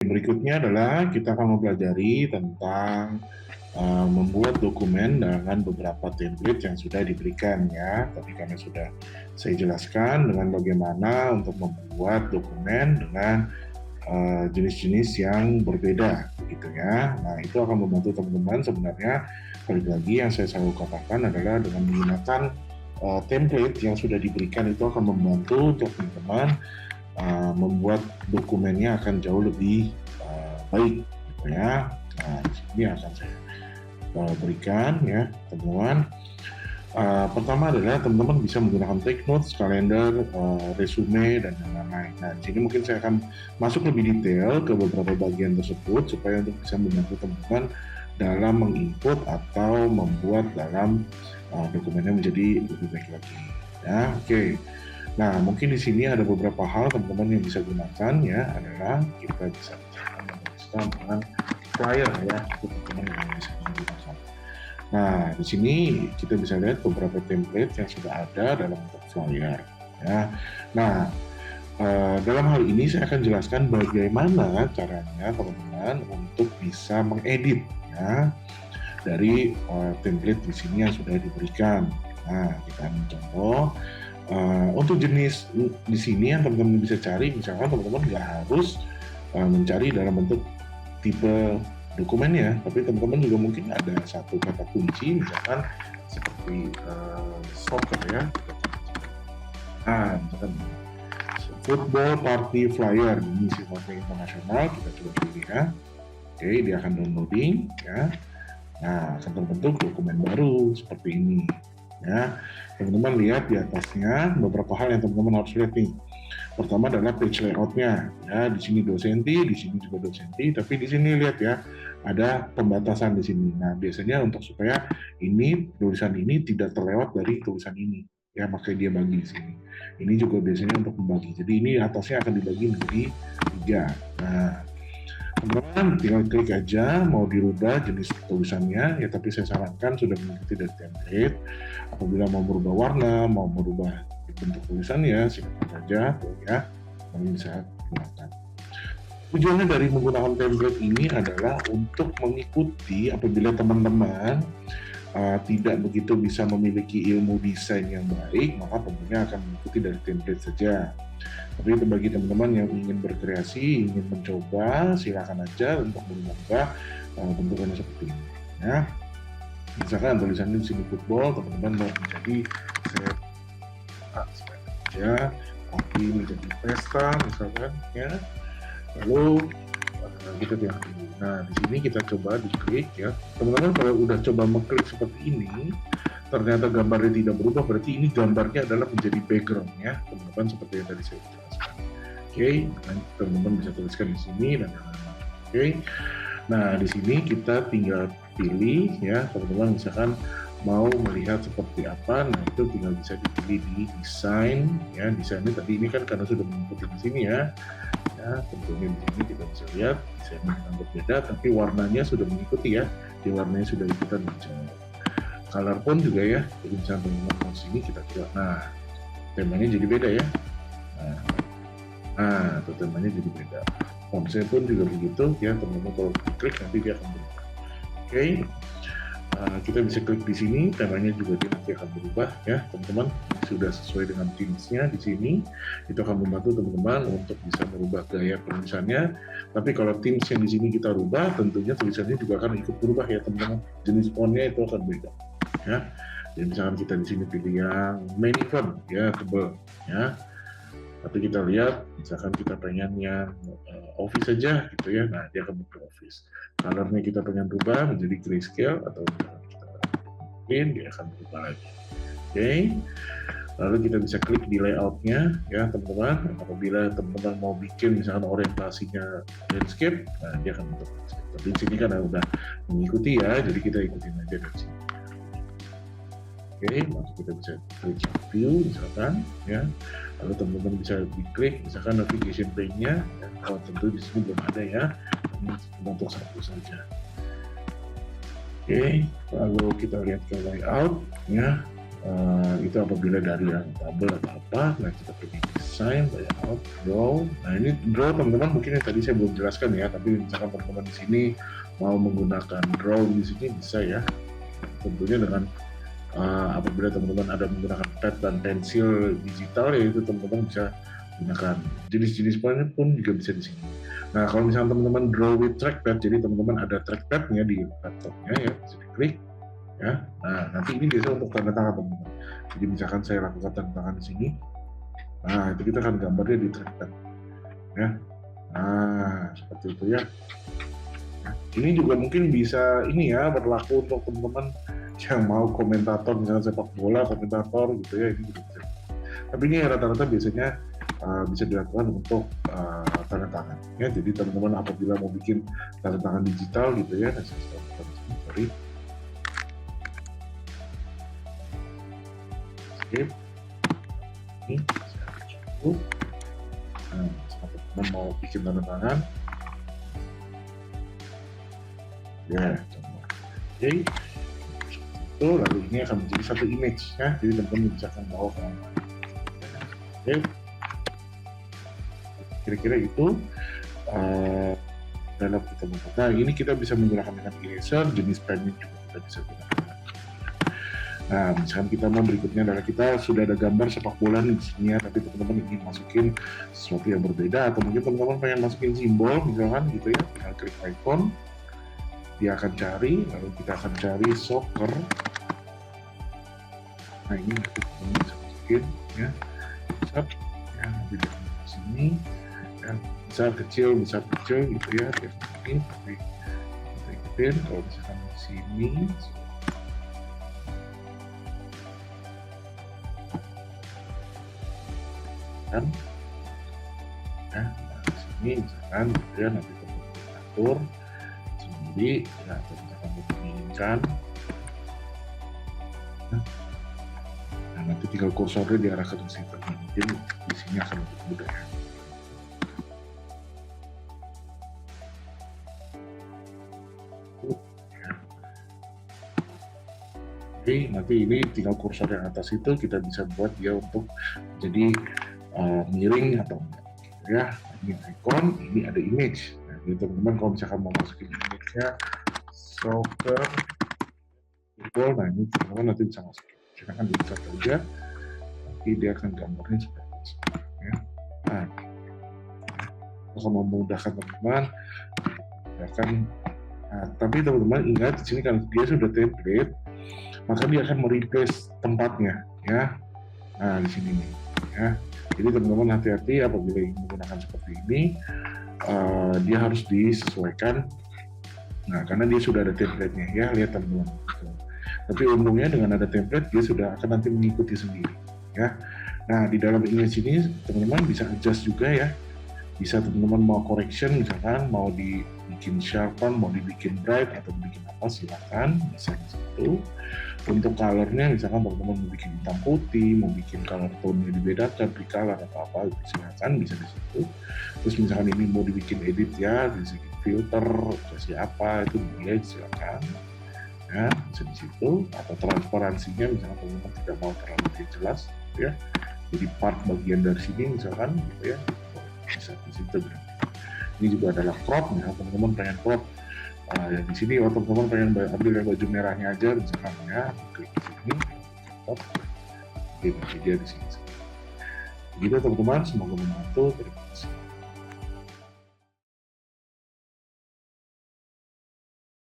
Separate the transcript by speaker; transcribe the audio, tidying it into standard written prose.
Speaker 1: berikutnya adalah kita akan mempelajari tentang membuat dokumen dengan beberapa template yang sudah diberikan ya. Tadi karena sudah saya jelaskan dengan bagaimana untuk membuat dokumen dengan jenis-jenis yang berbeda gitu ya. Nah, itu akan membantu teman-teman sebenarnya. Balik lagi yang saya selalu katakan adalah dengan menggunakan template yang sudah diberikan itu akan membantu untuk teman-teman membuat dokumennya akan jauh lebih baik gitu ya. Nah, di sini akan saya berikan ya teman-teman. Pertama adalah teman-teman bisa menggunakan take notes, kalender, resume, dan lain-lain. Nah, di sini mungkin saya akan masuk lebih detail ke beberapa bagian tersebut supaya untuk bisa membantu teman-teman dalam menginput atau membuat dalam dokumennya menjadi lebih baik lagi. Ya, oke. Nah, mungkin di sini ada beberapa hal teman-teman yang bisa gunakan ya, adalah kita bisa menuliskan dengan flyer ya, itu teman-teman yang bisa menggunakan. Nah, di sini kita bisa lihat beberapa template yang sudah ada dalam bentuk flyer. Ya. Nah, dalam hal ini saya akan jelaskan bagaimana caranya teman-teman untuk bisa mengedit ya dari template di sini yang sudah diberikan. Nah, kita ambil contoh. Untuk jenis di sini yang teman-teman bisa cari, misalkan teman-teman nggak harus mencari dalam bentuk tipe dokumennya, tapi teman-teman juga mungkin ada satu kata kunci, misalkan seperti soccer ya. Nah, misalkan football party flyer, ini sifatnya internasional, kita coba pilih ya. Oke, dia akan downloading ya. Nah, akan terbentuk dokumen baru seperti ini ya. Teman-teman lihat di atasnya beberapa hal yang teman-teman harus lihat nih. Pertama adalah page layout-nya ya, di sini 2 cm, di sini juga 2 cm, tapi di sini lihat ya ada pembatasan di sini. Nah, biasanya untuk supaya ini tulisan ini tidak terlewat dari tulisan ini ya, makanya dia bagi di sini. Ini juga biasanya untuk membagi. Jadi ini atasnya akan dibagi menjadi 3. Nah, teman-teman tinggal klik aja mau dirubah jenis tulisannya ya, tapi saya sarankan sudah mengikuti dari template. Apabila mau merubah warna, mau merubah bentuk tulisannya, silakan saja tuh ya, kalian bisa gunakan. Tujuannya dari menggunakan template ini adalah untuk mengikuti apabila teman-teman tidak begitu bisa memiliki ilmu desain yang baik, maka tentunya akan mengikuti dari template saja. Tapi bagi teman-teman yang ingin berkreasi, ingin mencoba, silakan aja untuk merubah bentukannya seperti ini. Ya. Misalkan tulisannya di sini football, teman-teman mau menjadi ya, tapi menjadi pesta misalkan ya. Lalu kita tinggal tunggu. Nah, di sini kita coba diklik ya. Teman-teman kalau udah coba mengklik seperti ini, ternyata gambarnya tidak berubah, berarti ini gambarnya adalah menjadi background ya, teman-teman, seperti yang tadi saya jelaskan. Oke, teman-teman bisa tuliskan di sini dan lain-lain. Oke. Nah, di sini kita tinggal pilih ya, teman-teman misalkan mau melihat seperti apa, nah itu tinggal bisa dipilih di desain ya. Desainnya tadi ini kan karena sudah mengikuti di sini ya. Ya, tentunya di sini kita bisa lihat desainnya yang berbeda, tapi warnanya sudah mengikuti ya. Di warnanya sudah ikutan baca. Color pun juga ya. Jadi misalnya teman-teman mau sini kita coba. Nah, temanya jadi beda ya. Nah, temanya jadi beda. Fontsnya pun juga begitu ya, teman-teman kalau klik nanti dia akan berubah. Oke. Kita bisa klik di sini, temanya juga nanti akan berubah ya, teman-teman. Sudah sesuai dengan themes-nya di sini, itu akan membantu teman-teman untuk bisa merubah gaya penulisannya. Tapi kalau themes yang di sini kita rubah, tentunya tulisannya juga akan ikut berubah ya, teman-teman. Jenis font-nya itu akan beda ya. Jadi misalkan kita di sini pilih yang main font ya, tebal ya. Tapi kita lihat, misalkan kita pengen yang office saja gitu ya, nah dia akan ke office. Colornya kita pengen rubah menjadi grayscale atau kita mungkin dia akan berubah lagi. Oke. Lalu kita bisa klik di layoutnya ya teman-teman. Apabila teman-teman mau bikin misalkan orientasinya landscape, nah dia akan bentuk landscape. Tapi di sini kan udah mengikuti ya, jadi kita ikutin aja dari sini. Oke, langsung kita bisa klik view misalkan ya. Lalu teman-teman bisa diklik misalkan navigation pane-nya ya. Kalau tentu di sini belum ada ya, ini untuk satu saja. Oke, lalu kita lihat ke layout ya. Itu apabila dari yang tabel atau apa. Nah, kita pergi desain, layout, draw. Nah, ini draw teman-teman mungkin yang tadi saya belum jelaskan ya, tapi misalkan teman-teman di sini mau menggunakan draw di sini bisa ya, tentunya dengan apabila teman-teman ada menggunakan pad dan pensil digital, yaitu teman-teman bisa gunakan jenis-jenis pun juga bisa di sini. Nah, kalau misalnya teman-teman draw with trackpad, jadi teman-teman ada trackpadnya di laptopnya ya, bisa diklik ya. Nah, nanti ini biasa untuk tanda tangan teman-teman. Jadi misalkan saya lakukan tanda tangan di sini, nah itu kita akan gambarnya di trackpad ya. Nah, seperti itu ya. Nah, ini juga mungkin bisa ini ya, berlaku untuk teman-teman yang mau komentator misalnya sepak bola, komentator gitu ya, ini juga bisa. Tapi ini rata-rata biasanya bisa dilakukan untuk tanda tangan ya. Jadi teman-teman apabila mau bikin tanda tangan digital gitu ya, nah saya sorry, skip ini saya cukup. Nah, teman-teman mau bikin tanda tangan ya, contoh. Oke, itu lalu ini akan menjadi satu image ya, jadi teman-teman bisa akan bawa ke mana. Oke, kira-kira itu dalam kita membuat. Nah, ini kita bisa menggunakan dengan eraser, jenis pennya juga kita bisa gunakan. Nah, misalkan kita mau berikutnya adalah kita sudah ada gambar sepak bola di sini ya, tapi teman-teman ingin masukin sesuatu yang berbeda, atau mungkin teman-teman pengen masukin simbol misalkan gitu ya, tinggal klik icon, dia akan cari, lalu kita akan cari soccer. Nah, ini teman-teman bisa masukin ya, besar ya, di sini ya, besar kecil gitu ya, biar ini tapi kita ikutin. Kalau misalkan di sini kan ya, nah, di sini misalkan gitu ya, nanti teman-teman atur sendiri ya, atau misalkan menginginkan, nah nanti tinggal kursornya diarahkan ke situ, mungkin di sini akan lebih mudah ya. Oke, nanti ini tinggal kursor yang atas itu kita bisa buat dia untuk jadi miring atau enggak gitu ya. Ini icon, ini ada image. Nah, jadi teman-teman kalau misalkan mau masukin image-nya soccer football, nah ini teman-teman nanti bisa masukin. Silahkan bisa saja, nanti dia akan gambarnya seperti itu ya. Nah, akan memudahkan teman-teman, nah, tapi teman-teman ingat di sini kan dia sudah template, maka dia akan mereplace tempatnya ya. Nah, di sini nih ya. Jadi teman-teman hati-hati apabila ingin menggunakan seperti ini, dia harus disesuaikan. Nah, karena dia sudah ada template-nya ya, lihat teman-teman. Tapi untungnya dengan ada template dia sudah akan nanti mengikuti sendiri ya. Nah, di dalam image ini teman-teman bisa adjust juga ya. Bisa teman-teman mau correction misalkan, mau dibikin sharpen, mau dibikin bright atau bikin apa, silakan bisa di situ. Untuk colornya misalkan teman-teman mau bikin hitam putih, mau bikin color tone-nya dibedakan, color atau apa, silakan bisa di situ. Terus misalkan ini mau dibikin edit ya, dibikin filter, kasih apa, itu boleh, silakan. Ya, bisa di situ. Atau transparansinya misalkan teman-teman tidak mau terlalu jelas ya, jadi part bagian dari sini misalkan gitu ya, bisa di situ. Ini juga adalah crop ya, teman-teman pengen crop yang di sini, atau teman-teman pengen ambil yang baju merahnya aja misalkan ya, klik di sini, crop, oke, dia di sini. Begitu teman-teman, semoga membantu. Terima kasih.